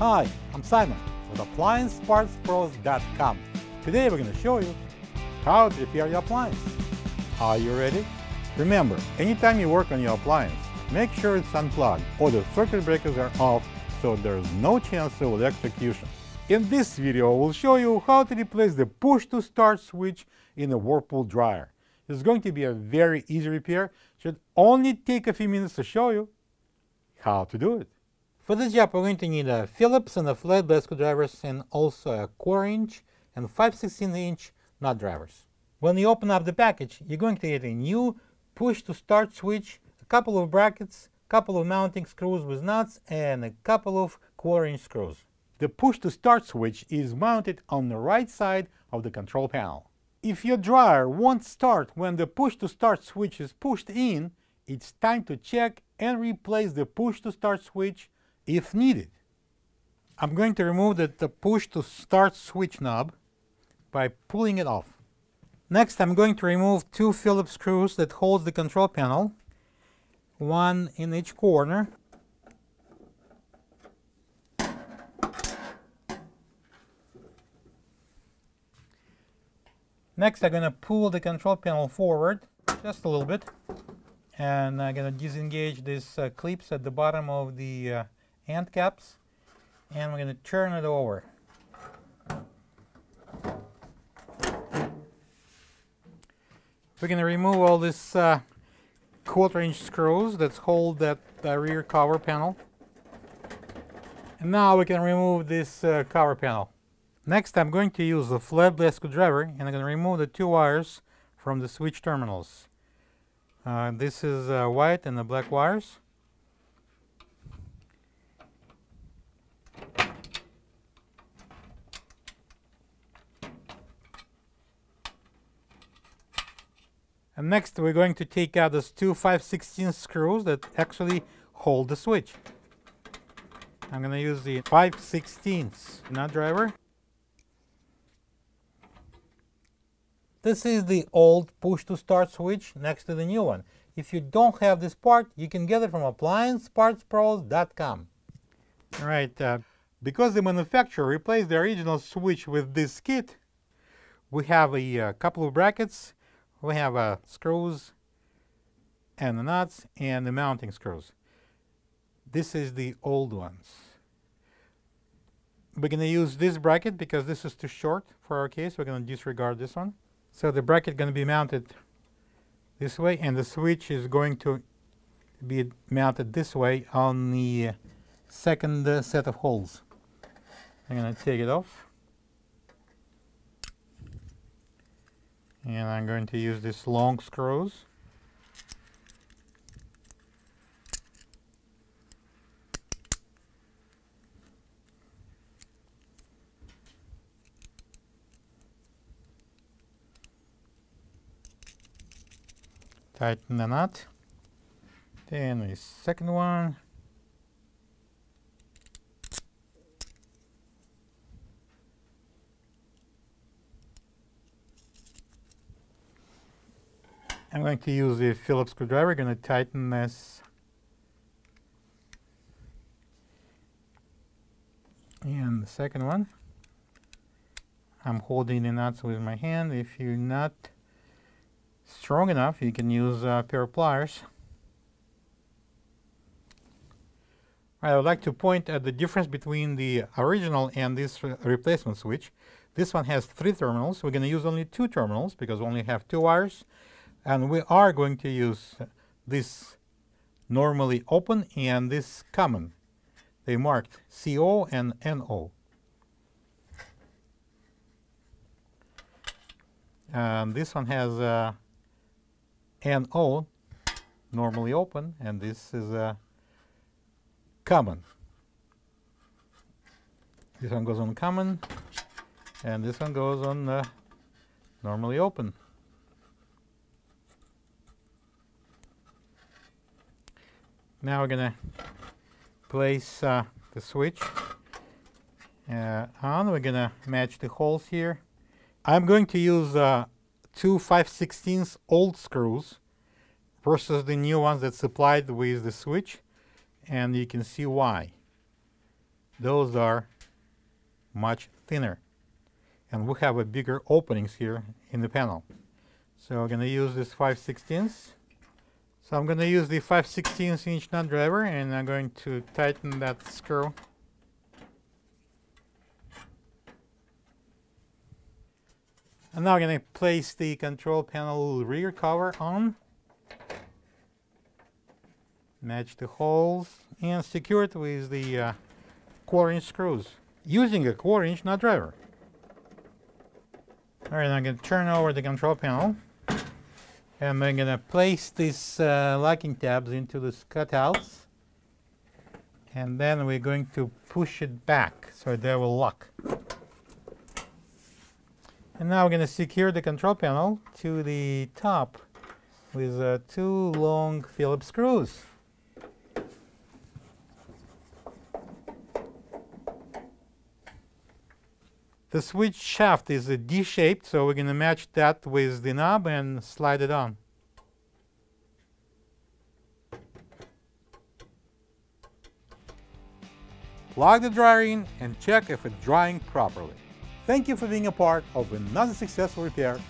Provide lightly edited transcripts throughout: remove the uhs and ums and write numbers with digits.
Hi, I'm Simon with AppliancePartsPros.com. Today we're going to show you how to repair your appliance. Are you ready? Remember, anytime you work on your appliance, make sure it's unplugged or the circuit breakers are off so there's no chance of electrocution. In this video, we'll show you how to replace the push-to-start switch in a Whirlpool dryer. It's going to be a very easy repair. Should only take a few minutes to show you how to do it. For this job, we're going to need a Phillips and a flathead screwdrivers and also a 1/4 inch and 5/16 inch nut drivers. When you open up the package, you're going to get a new push-to-start switch, a couple of brackets, a couple of mounting screws with nuts, and a couple of 1/4 inch screws. The push-to-start switch is mounted on the right side of the control panel. If your dryer won't start when the push-to-start switch is pushed in, it's time to check and replace the push-to-start switch if needed. I'm going to remove the push-to-start switch knob by pulling it off. Next, I'm going to remove two Phillips screws that hold the control panel, one in each corner. Next, I'm going to pull the control panel forward just a little bit, and I'm going to disengage these clips at the bottom of the end caps, and we're going to turn it over. We're going to remove all these 1/4 inch screws that hold that rear cover panel. And now we can remove this cover panel. Next, I'm going to use the flathead screwdriver, and I'm going to remove the two wires from the switch terminals. This is white and the black wires. And next, we're going to take out those two 5/16 screws that actually hold the switch. I'm going to use the 5/16 nut driver. This is the old push-to-start switch next to the new one. If you don't have this part, you can get it from AppliancePartsPros.com. All right, because the manufacturer replaced the original switch with this kit, we have a couple of brackets. We have screws and the nuts and the mounting screws. This is the old ones. We're going to use this bracket because this is too short for our case. We're going to disregard this one. So the bracket is going to be mounted this way, and the switch is going to be mounted this way on the second set of holes. I'm going to take it off. And I'm going to use these long screws. Tighten the nut. Then the second one. I'm going to use the Phillips screwdriver. Going to tighten this. And the second one. I'm holding the nuts with my hand. If you're not strong enough, you can use a pair of pliers. I would like to point at the difference between the original and this replacement switch. This one has 3 terminals. We're going to use only 2 terminals because we only have 2 wires. And we are going to use this normally open and this common. They marked CO and NO. And this one has NO, normally open, and this is common. This one goes on common, and this one goes on normally open. Now we're going to place the switch on. We're going to match the holes here. I'm going to use 2 5/16 old screws versus the new ones that's supplied with the switch, and you can see why. those are much thinner. And we have a bigger openings here in the panel. So we're going to use this 5/16. So I'm going to use the 5/16 inch nut driver, and I'm going to tighten that screw. And now I'm going to place the control panel rear cover on, match the holes, and secure it with the 1/4 inch screws using a 1/4 inch nut driver. Alright, I'm going to turn over the control panel, and I'm going to place these locking tabs into these cutouts, and then we're going to push it back so they will lock. And now we're going to secure the control panel to the top with 2 long Phillips screws. The switch shaft is D-shaped, so we're going to match that with the knob and slide it on. Plug the dryer in and check if it's drying properly. Thank you for being a part of another successful repair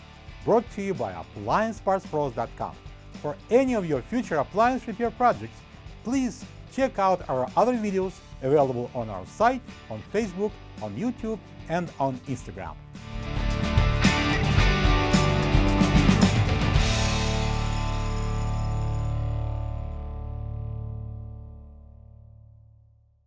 brought to you by AppliancePartsPros.com. For any of your future appliance repair projects, please check out our other videos available on our site, on Facebook, on YouTube, and on Instagram.